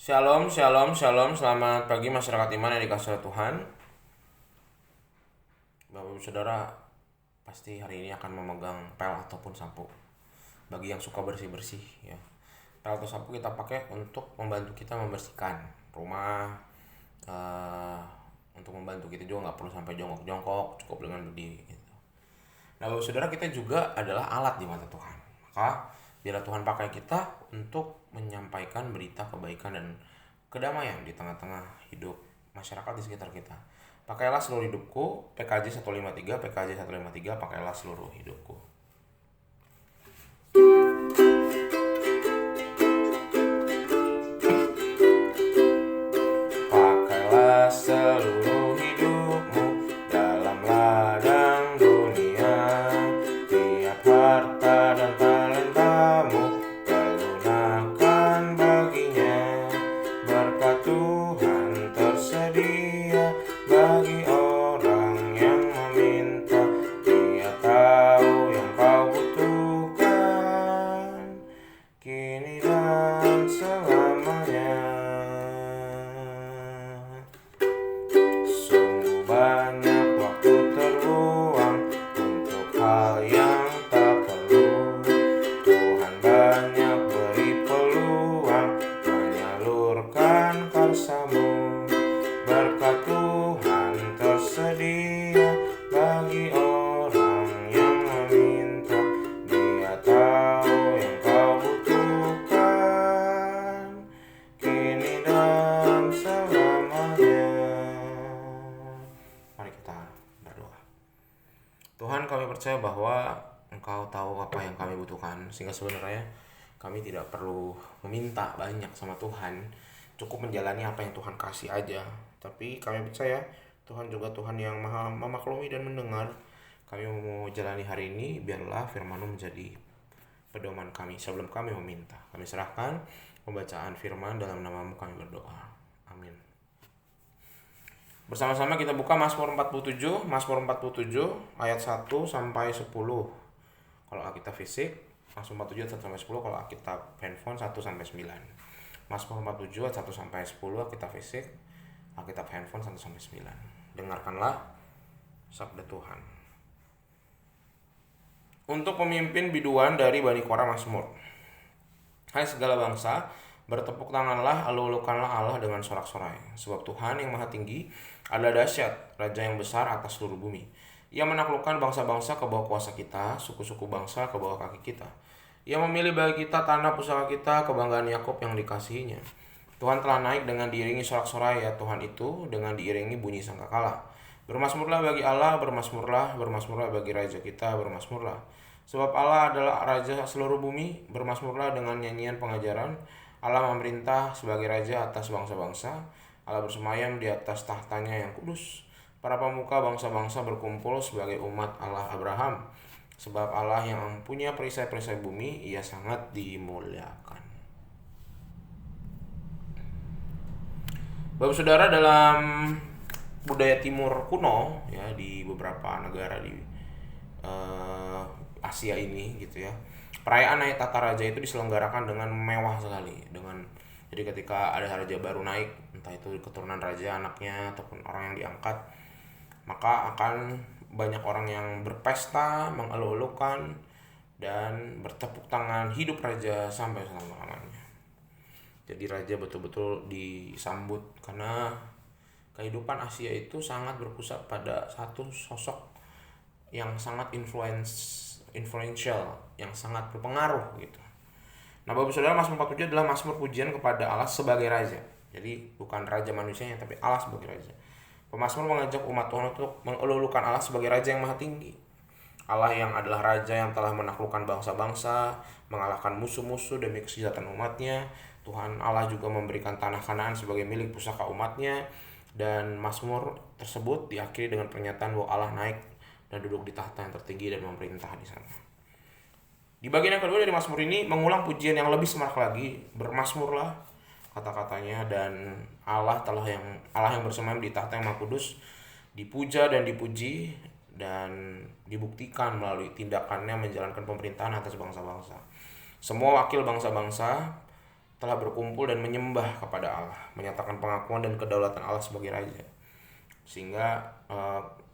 Shalom, shalom, shalom. Selamat pagi masyarakat iman yang dikasihi Tuhan. Bapak Ibu Saudara pasti hari ini akan memegang pel ataupun sapu. Bagi yang suka bersih-bersih ya. Pel atau sapu kita pakai untuk membantu kita membersihkan rumah, untuk membantu kita juga nggak perlu sampai jongkok-jongkok, cukup dengan berdiri gitu. Nah, Bapak Saudara, kita juga adalah alat di mata Tuhan. Maka biarlah Tuhan pakai kita untuk menyampaikan berita kebaikan dan kedamaian di tengah-tengah hidup masyarakat di sekitar kita. Pakailah seluruh hidupku, PKJ 153, PKJ 153, pakailah seluruh hidupku. Pakailah seluruh hidupmu dalam ladang dunia. Tiap harta dan talentamu pergunakan baginya. Berkat Tuhan tersedia bagi orang yang meminta. Dia tahu yang kau butuhkan kini dan selamanya. Sungguh banyak waktu terbuang untuk hal yang tak perlu. Tuhan banyak beri peluang menyalurkan karsamu. Berkat Tuhan tersedia bagi orang yang meminta. Dia tahu yang kau butuhkan kini dan selamanya. Mari kita berdoa. Tuhan, kami percaya bahwa Engkau tahu apa yang kami butuhkan, sehingga sebenarnya kami tidak perlu meminta banyak sama Tuhan, cukup menjalani apa yang Tuhan kasih aja. Tapi kami percaya Tuhan juga Tuhan yang maha memaklumi dan mendengar. Kami mau jalani hari ini, biarlah firman-Mu menjadi pedoman kami sebelum kami meminta. Kami serahkan pembacaan firman dalam nama-Mu kami berdoa. Amin. Bersama-sama kita buka Mazmur 47 ayat 1 sampai 10. Kalau Alkitab fisik, Mazmur 47 ayat 1 sampai 10. Kalau Alkitab handphone 1 sampai 9. Mazmur 47 ayat 1 sampai 10 Alkitab fisik, Alkitab handphone 1 sampai 9. Dengarkanlah sabda Tuhan. Untuk pemimpin biduan dari Bani Korah Mazmur. Hai segala bangsa, bertepuk tanganlah, elu-elukanlah Allah dengan sorak-sorai. Sebab Tuhan yang maha tinggi adalah dahsyat, Raja yang besar atas seluruh bumi. Ia menaklukkan bangsa-bangsa ke bawah kuasa kita, suku-suku bangsa ke bawah kaki kita. Ia memilih bagi kita tanah pusaka kita, kebanggaan Yakub yang dikasihinya. Tuhan telah naik dengan diiringi sorak-sorai, ya Tuhan itu dengan diiringi bunyi sangkakala. Bermasmurlah bagi Allah, bermasmurlah bagi Raja kita, bermasmurlah. Sebab Allah adalah Raja seluruh bumi, bermasmurlah dengan nyanyian pengajaran. Allah memerintah sebagai Raja atas bangsa-bangsa. Allah bersemayam di atas tahtanya yang kudus. Para pemuka bangsa-bangsa berkumpul sebagai umat Allah Abraham. Sebab Allah yang punya perisai-perisai bumi, Ia sangat dimuliakan. Bapak Saudara, dalam budaya timur kuno ya, di beberapa negara di Asia ini gitu ya, perayaan naik tata raja itu diselenggarakan dengan mewah sekali. Jadi ketika ada raja baru naik, entah itu keturunan raja, anaknya ataupun orang yang diangkat, maka akan banyak orang yang berpesta, mengelu-elukan dan bertepuk tangan hidup raja sampai selama-lamanya. Jadi raja betul-betul disambut, karena kehidupan Asia itu sangat berpusat pada satu sosok yang sangat influential, yang sangat berpengaruh gitu. Nah, Bapak Saudara, Mazmur 47 adalah Mazmur pujian kepada Allah sebagai Raja. Jadi bukan Raja manusianya, tapi Allah sebagai Raja. Pemazmur mengajak umat Tuhan untuk mengelu-elukan Allah sebagai Raja yang maha tinggi. Allah yang adalah Raja yang telah menaklukkan bangsa-bangsa, mengalahkan musuh-musuh demi kesejahteraan umatnya. Tuhan Allah juga memberikan tanah Kanaan sebagai milik pusaka umatnya. Dan Mazmur tersebut diakhiri dengan pernyataan bahwa Allah naik dan duduk di tahta yang tertinggi dan memerintah di sana. Di bagian yang kedua dari Mazmur ini mengulang pujian yang lebih semarak lagi. Bermasmurlah, kata-katanya, dan Allah yang bersemayam di tahta yang maha kudus dipuja dan dipuji dan dibuktikan melalui tindakannya menjalankan pemerintahan atas bangsa-bangsa. Semua wakil bangsa-bangsa telah berkumpul dan menyembah kepada Allah, menyatakan pengakuan dan kedaulatan Allah sebagai raja. Sehingga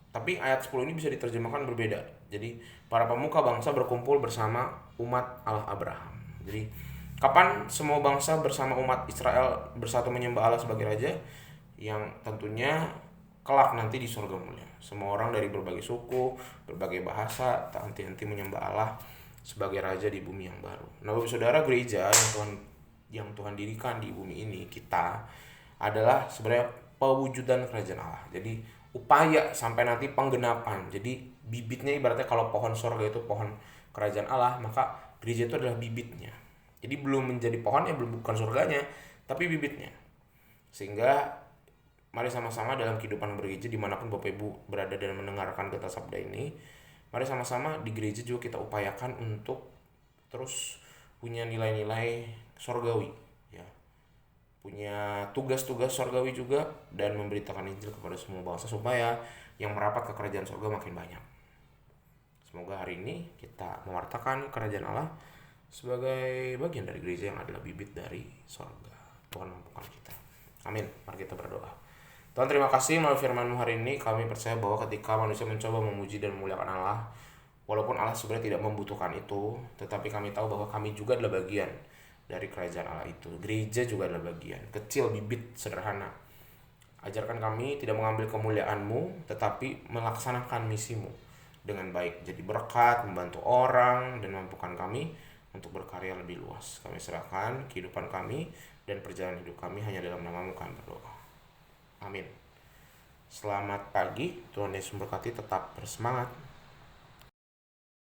tapi ayat 10 ini bisa diterjemahkan berbeda. Jadi para pemuka bangsa berkumpul bersama umat Allah Abraham. Jadi kapan semua bangsa bersama umat Israel bersatu menyembah Allah sebagai raja? Yang tentunya kelak nanti di surga mulia. Semua orang dari berbagai suku, berbagai bahasa tak henti-henti menyembah Allah sebagai raja di bumi yang baru. Nah, Bapak Saudara, gereja yang Tuhan dirikan di bumi ini, kita adalah sebenarnya pewujudan kerajaan Allah. Jadi upaya sampai nanti penggenapan. Jadi bibitnya ibaratnya kalau pohon sorga itu pohon kerajaan Allah, maka gereja itu adalah bibitnya. Jadi belum menjadi pohonnya, belum bukan surganya, tapi bibitnya. Sehingga mari sama-sama dalam kehidupan bergereja dimanapun Bapak Ibu berada dan mendengarkan kata sabda ini, mari sama-sama di gereja juga kita upayakan untuk terus punya nilai-nilai sorgawi, ya, punya tugas-tugas sorgawi juga, dan memberitakan Injil kepada semua bangsa supaya yang merapat ke kerajaan sorga makin banyak. Semoga hari ini kita mewartakan kerajaan Allah sebagai bagian dari gereja yang adalah bibit dari sorga. Tuhan mampukan kita. Amin. Mari kita berdoa. Tuhan, terima kasih melalui firman-Mu hari ini. Kami percaya bahwa ketika manusia mencoba memuji dan memuliakan Allah, walaupun Allah sebenarnya tidak membutuhkan itu, tetapi kami tahu bahwa kami juga adalah bagian dari kerajaan Allah itu. Gereja juga adalah bagian kecil, bibit sederhana. Ajarkan kami tidak mengambil kemuliaan-Mu, tetapi melaksanakan misi-Mu dengan baik. Jadi berkat, membantu orang, dan mampukan kami untuk berkarya lebih luas. Kami serahkan kehidupan kami dan perjalanan hidup kami hanya dalam nama-Mu kami berdoa. Amin. Selamat pagi, Tuhan Yesus memberkati, tetap bersemangat.